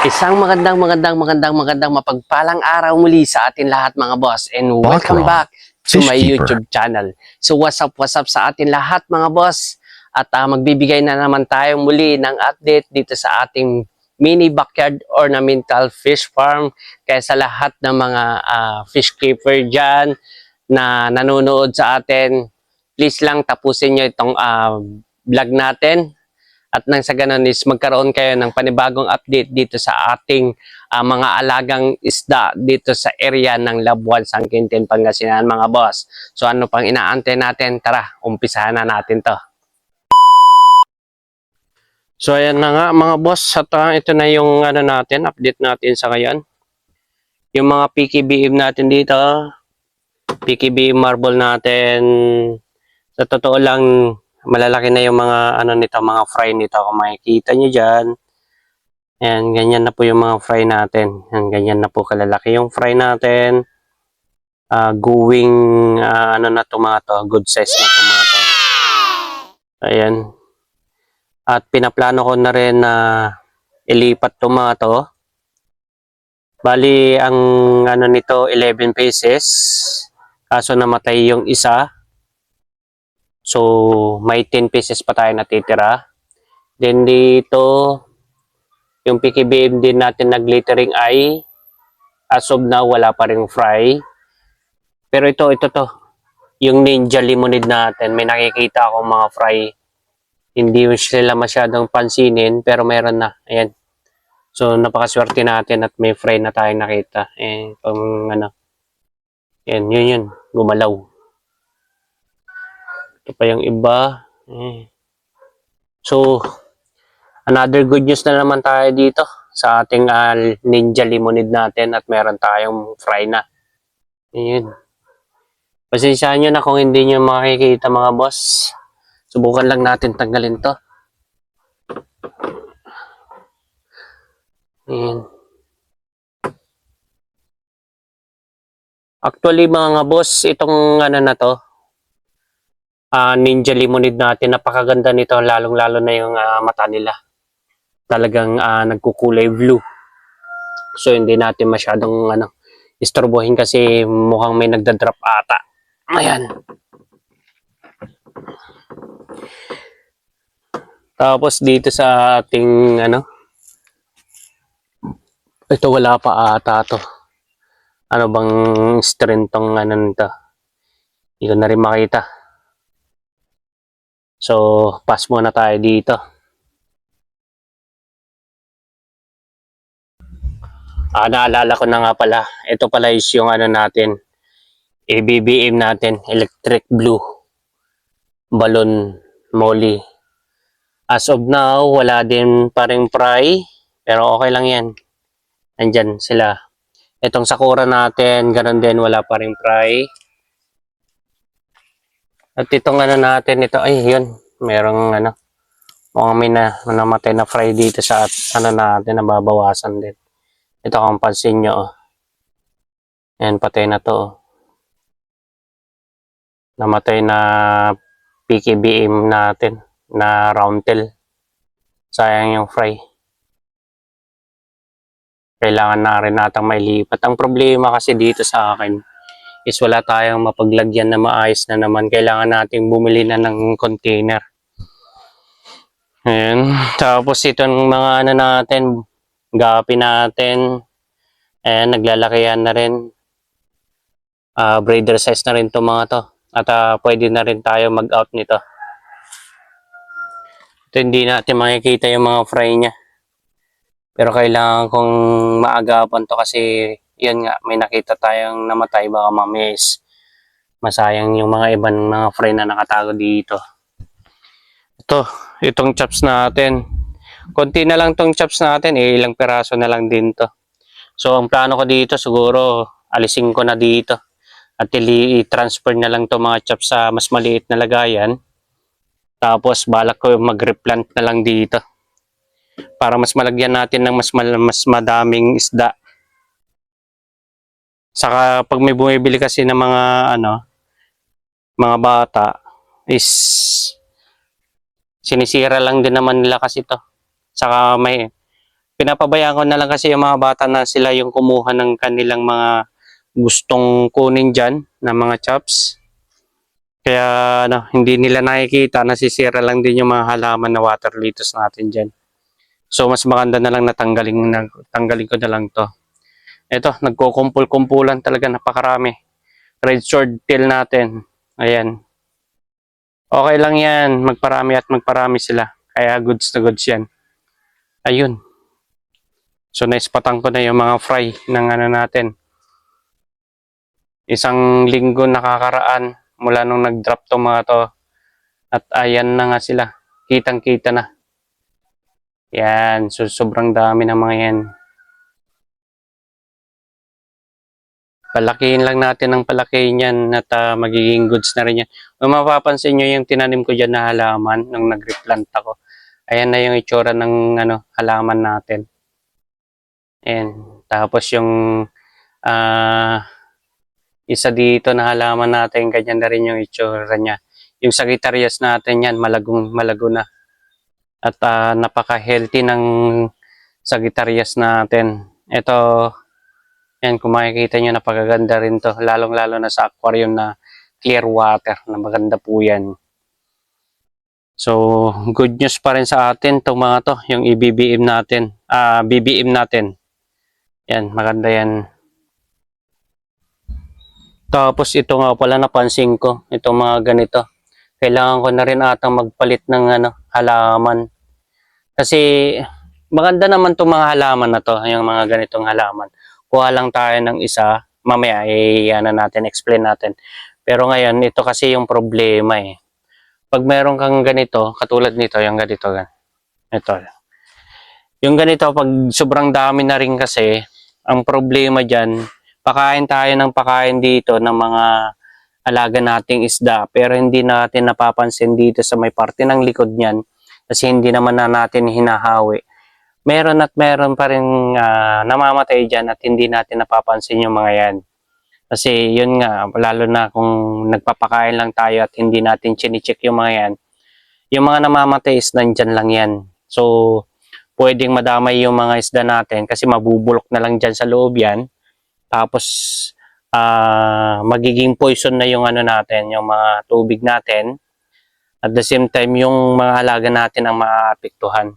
Isang magandang mapagpalang araw muli sa atin lahat mga boss, and welcome back to my YouTube channel. So what's up sa atin lahat mga boss, at magbibigay na naman tayo muli ng update dito sa ating mini backyard ornamental fish farm. Kaya sa lahat ng mga fish keeper dyan na nanonood sa atin, please lang tapusin nyo itong vlog natin. At nang sa ganun is magkaroon kayo ng panibagong update dito sa ating mga alagang isda dito sa area ng Labuan, San Quintin, Pangasinan mga boss. So ano pang inaantay natin? Tara, umpisahan na natin to. So ayan na nga mga boss, at ito na yung update natin sa ngayon. Yung mga PKBM natin dito, PKBM marble natin, sa totoo lang malalaki na yung mga nito, mga fry nito kung makikita nyo dyan. Ayan, ganyan na po yung mga fry natin. Ayan, ganyan na po kalalaki yung fry natin. Going na to mga to, good size na to mga to. Ayan. At pinaplano ko na rin na ilipat to mga to. Bali ang nito 11 pieces. Kaso namatay yung isa. So, may 10 pieces pa tayo natitira. Then dito, yung PKBM din natin na glittering eye. As of now, wala pa rin fry. Pero ito to. Yung ninja limonade natin, may nakikita akong mga fry. Hindi sila masyadong pansinin, pero meron na. Ayan. So, napakaswerte natin at may fry na tayong nakita. Ayan, yun. Gumalaw. Ito pa yung iba. So, another good news na naman tayo dito sa ating ninja limonade natin, at meron tayong fry na. Ayan. Pasensyahan nyo na kung hindi nyo makikita mga boss. Subukan lang natin tanggalin to. Ayan. Actually mga boss, itong na to, ninja limonade natin, napakaganda nito, lalong-lalo na yung mata nila. Talagang nagkukulay blue. So hindi natin masyadong istorbohin kasi mukhang may nagda-drop ata. Ayan. Tapos dito sa ating ito wala pa ata to. Ano bang strain tong nito? Hindi ko na rin makita. So, pass muna tayo dito. Naalala ko na nga pala. Ito pala is yung natin. ABBM natin. Electric Blue Balloon Molly. As of now, wala din pa rin fry. Pero okay lang yan. Nandyan sila. Itong sakura natin, ganun din, wala pa rin fry. At itong natin, ito, ay yun. Merong mukhang may namatay na fry dito sa natin, nababawasan din. Ito kung pansin nyo, ayan, patay na to. Namatay na PKBM natin na round tail. Sayang yung fry. Kailangan na rin natang mailipat. Ang problema kasi dito sa akin is wala tayong mapaglagyan na maayos na naman. Kailangan nating bumili na ng container. Ayan. Tapos itong mga natin, gapi natin, ayan, naglalakihan na rin. Breeder size na rin to mga to. At pwede na rin tayo mag-out nito. Ito hindi natin makikita yung mga fry niya. Pero kailangan kong maagapan to kasi yun nga, may nakita tayong namatay. Baka mamaya masayang yung mga ibang mga fry na nakatago dito. Itong chops natin. Konti na lang tong chops natin, ilang piraso na lang din to. So ang plano ko dito, siguro alisin ko na dito. At i-transfer na lang to mga chops sa mas maliit na lagayan. Tapos balak ko mag-replant na lang dito. Para mas malagyan natin ng mas madaming isda. Saka pag may bumibili kasi ng mga mga bata is sinisira lang din naman nila kasi to. Saka may Pinapabayaan ko na lang kasi yung mga bata na sila yung kumuha ng kanilang mga gustong kunin dyan na mga chops. Kaya hindi nila nakikita, nasisira lang din yung mga halaman na water lettuce natin dyan. So mas maganda na lang tanggalin ko na lang to. Ito, nagkukumpul-kumpulan talaga, napakarami. Red sword tail natin. Ayan. Okay lang yan, magparami at magparami sila. Kaya goods na goods yan. Ayun. So naispatan ko na yung mga fry ng natin. Isang linggo nakakaraan mula nung nag-drop to mga to. At ayan na nga sila. Kitang-kita na. Yan. So sobrang dami ng mga yan. Palakihin lang natin ang palakihin yan at magiging goods na rin yan. Kung mapapansin nyo yung tinanim ko dyan na halaman nung nag-replant ako. Ayan na yung itsura ng halaman natin. Ayan. Tapos yung isa dito na halaman natin, ganyan na rin yung itsura niya. Yung Sagittarius natin yan, malago na. At napaka-healthy ng Sagittarius natin. Ito, yan, kung makikita nyo, napakaganda rin to. Lalong-lalo na sa aquarium na clear water, na maganda po yan. So, good news pa rin sa atin itong mga to, yung BBM natin. BBM natin. Yan, maganda yan. Tapos ito nga pala napansin ko, itong mga ganito. Kailangan ko na rin atang magpalit ng halaman. Kasi maganda naman itong mga halaman na to, yung mga ganitong halaman. Kuha lang tayo ng isa, mamaya explain natin. Pero ngayon, ito kasi yung problema eh. Pag meron kang ganito, katulad nito, yung ganito, ito. Yung ganito, pag sobrang dami na rin kasi, ang problema dyan, pakain tayo ng pakain dito ng mga alaga nating isda, pero hindi natin napapansin dito sa may parte ng likod niyan kasi hindi naman na natin hinahawi. Meron at meron pa rin namamatay dyan at hindi natin napapansin yung mga yan. Kasi yun nga, lalo na kung nagpapakain lang tayo at hindi natin chine-check yung mga yan, yung mga namamatay is nandyan lang yan. So, pwedeng madamay yung mga isda natin kasi mabubulok na lang dyan sa loob yan. Tapos, magiging poison na yung natin, yung mga tubig natin. At the same time, yung mga alaga natin ang maaapektuhan.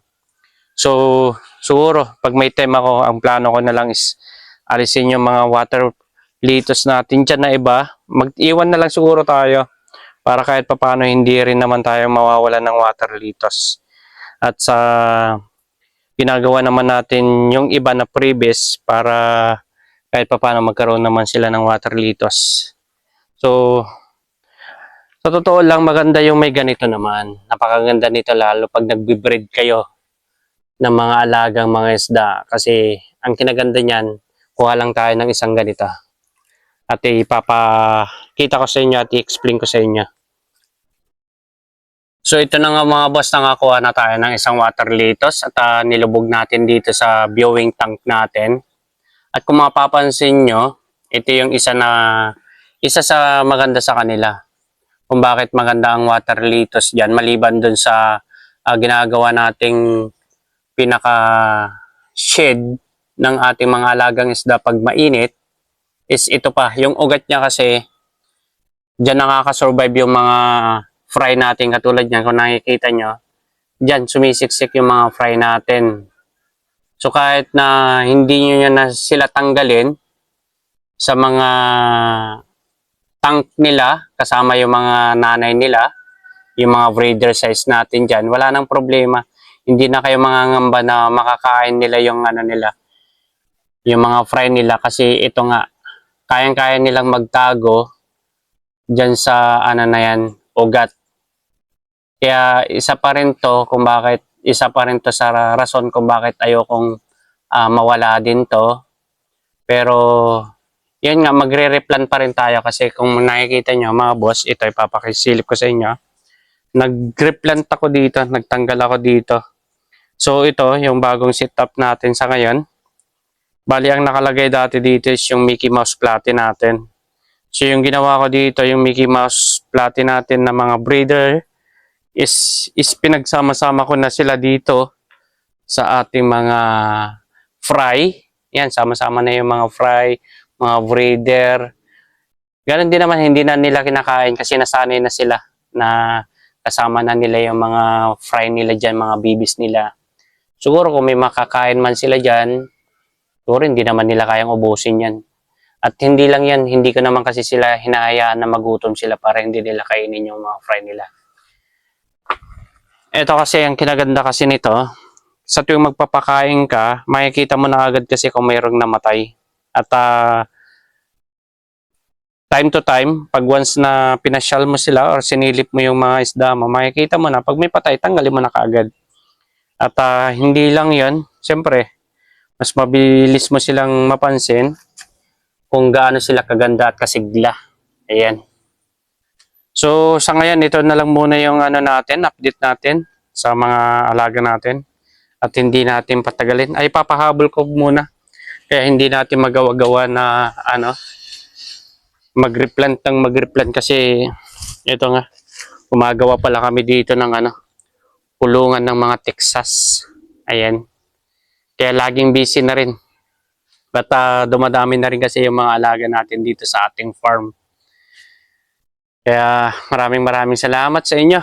So, siguro, pag may time ako, ang plano ko na lang is alisin yung mga water lettuce natin dyan na iba. Mag-iwan na lang siguro tayo para kahit papano hindi rin naman tayo mawawalan ng water lettuce. At sa ginagawa naman natin yung iba na previous para kahit papano magkaroon naman sila ng water lettuce. So, sa totoo lang, maganda yung may ganito naman. Napakaganda nito lalo pag nagbe-breed kayo ng mga alagang mga isda. Kasi ang kinaganda niyan, kuha lang tayo ng isang ganito. At ipapakita ko sa inyo at i-explain ko sa inyo. So ito na nga mga boss, nakakuha na tayo ng isang water lettuce at nilubog natin dito sa viewing tank natin. At kung mapapansin nyo, ito yung isa sa maganda sa kanila. Kung bakit maganda ang water lettuce dyan, maliban dun sa ginagawa nating pinaka-shed ng ating mga alagang isda pag mainit, is ito pa, yung ugat niya kasi, dyan nakakasurvive yung mga fry natin katulad niyan. Kung nakikita nyo, dyan sumisiksik yung mga fry natin. So kahit na hindi nyo na sila tanggalin sa mga tank nila, kasama yung mga nanay nila, yung mga breeder size natin dyan, wala nang problema. Hindi na kayo mangangamba na makakain nila yung nila, yung mga fry nila kasi ito nga, kayang-kaya nilang magtago dyan sa na yan, ugat. Kaya isa pa rin to sa rason kung bakit ayokong mawala din to. Pero yun nga, magre-replant pa rin tayo kasi kung nakikita nyo mga boss, ito ipapakisilip ko sa inyo. Nag-replant ako dito, nagtanggal ako dito. So ito, yung bagong setup natin sa ngayon. Bali, ang nakalagay dati dito is yung Mickey Mouse platy natin. So yung ginawa ko dito, yung Mickey Mouse platy natin na mga breeder, is pinagsama-sama ko na sila dito sa ating mga fry. Yan, sama-sama na yung mga fry, mga breeder. Ganon din naman, hindi na nila kinakain kasi nasanay na sila na kasama na nila yung mga fry nila dyan, mga bibis nila. Siguro kung may makakain man sila dyan, siguro hindi naman nila kayang ubusin yan. At hindi lang yan, hindi ko naman kasi sila hinahayaan na magutom sila para hindi nila kainin yung mga fry nila. Ito kasi, ang kinaganda kasi nito, sa tuwing magpapakain ka, makikita mo na agad kasi kung mayroong namatay. At time to time, pag once na pinasyal mo sila or sinilip mo yung mga isda mo, makikita mo na pag may patay, tanggalin mo na kaagad. At hindi lang yon, siyempre, mas mabilis mo silang mapansin kung gaano sila kaganda at kasigla. Ayan. So, sa ngayon, ito na lang muna yung update natin sa mga alaga natin. At hindi natin patagalin. Ay, papahabol ko muna. Kaya hindi natin magawa-gawa na mag-replant kasi ito nga, gumagawa pala kami dito ng kulungan ng mga Texas. Ayan. Kaya laging busy na rin. But dumadami na rin kasi yung mga alaga natin dito sa ating farm. Kaya maraming salamat sa inyo.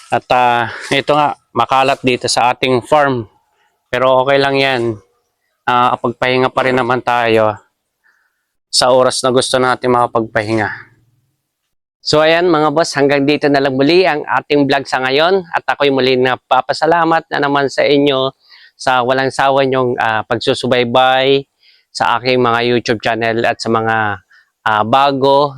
At ito nga, makalat dito sa ating farm. Pero okay lang yan. Pagpahinga pa rin naman tayo sa oras na gusto natin makapagpahinga. So ayan mga boss, hanggang dito na lang muli ang ating vlog sa ngayon. At ako'y muli napapasalamat na naman sa inyo sa walang sawa niyong pagsusubaybay sa aking mga YouTube channel at sa mga bago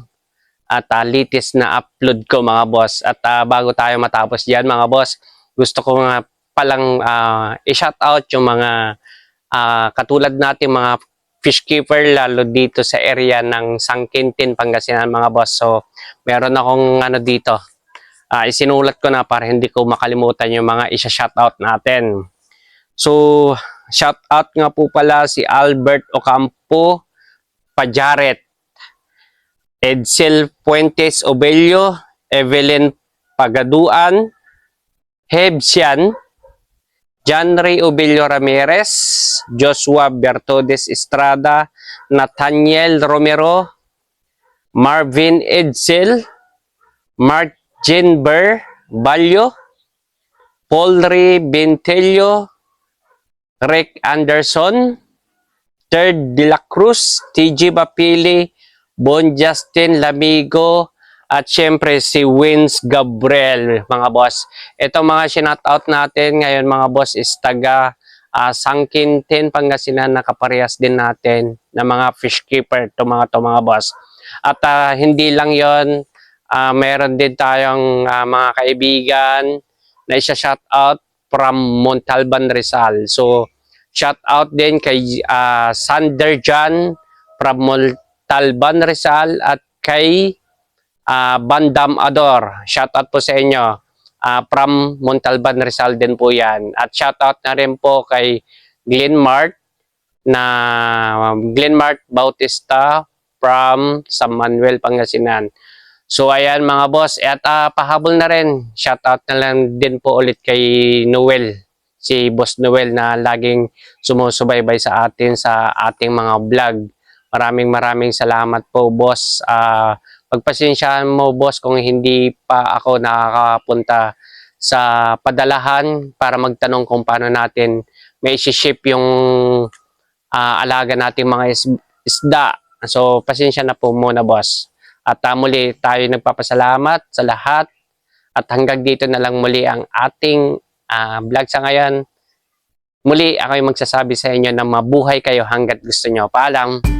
at latest na upload ko mga boss. At bago tayo matapos diyan mga boss, gusto ko nga palang i-shout out yung mga katulad natin mga fish keeper lalo dito sa area ng Sangkintin, Pangasinan mga boss. So meron akong dito, isinulat ko na para hindi ko makalimutan yung mga isa-shout out natin. So, shout out nga po pala si Albert Ocampo Pajaret, Edsel Puentes Obelio, Evelyn Pagaduan, Hebsian, John Ray Obelio Ramirez, Joshua Bertodes Estrada, Nathaniel Romero, Marvin Edsel, Mark Jenber Balyo, Paulry Bentelio, Rick Anderson, Third De La Cruz, TG Bapili, Bon Justin Lamigo, at syempre si Wins Gabriel, mga boss. Ito mga shoutout natin ngayon mga boss is taga Sangkintin, Pangasinan, nakaparehas din natin na mga fish keeper to mga boss. At hindi lang yon, meron din tayong mga kaibigan na isa-shoutout from Montalban, Rizal. So, shout out din kay Sander Jan from Montalban, Rizal at kay Bandam Ador. Shout out po sa inyo. From Montalban, Rizal din po yan. At shout out na rin po kay Glenn Mart Bautista from San Manuel, Pangasinan. So ayan mga boss, at pahabol na rin, shoutout na lang din po ulit kay Noel, si Boss Noel na laging sumusubaybay sa atin sa ating mga vlog. Maraming salamat po boss. Pagpasensyahan mo boss kung hindi pa ako nakakapunta sa padalahan para magtanong kung paano natin may ship yung alaga nating mga isda. So pasensya na po muna boss. At muli tayo nagpapasalamat sa lahat. At hanggang dito na lang muli ang ating vlog sa ngayon. Muli ako yung magsasabi sa inyo na mabuhay kayo hanggat gusto nyo. Paalam!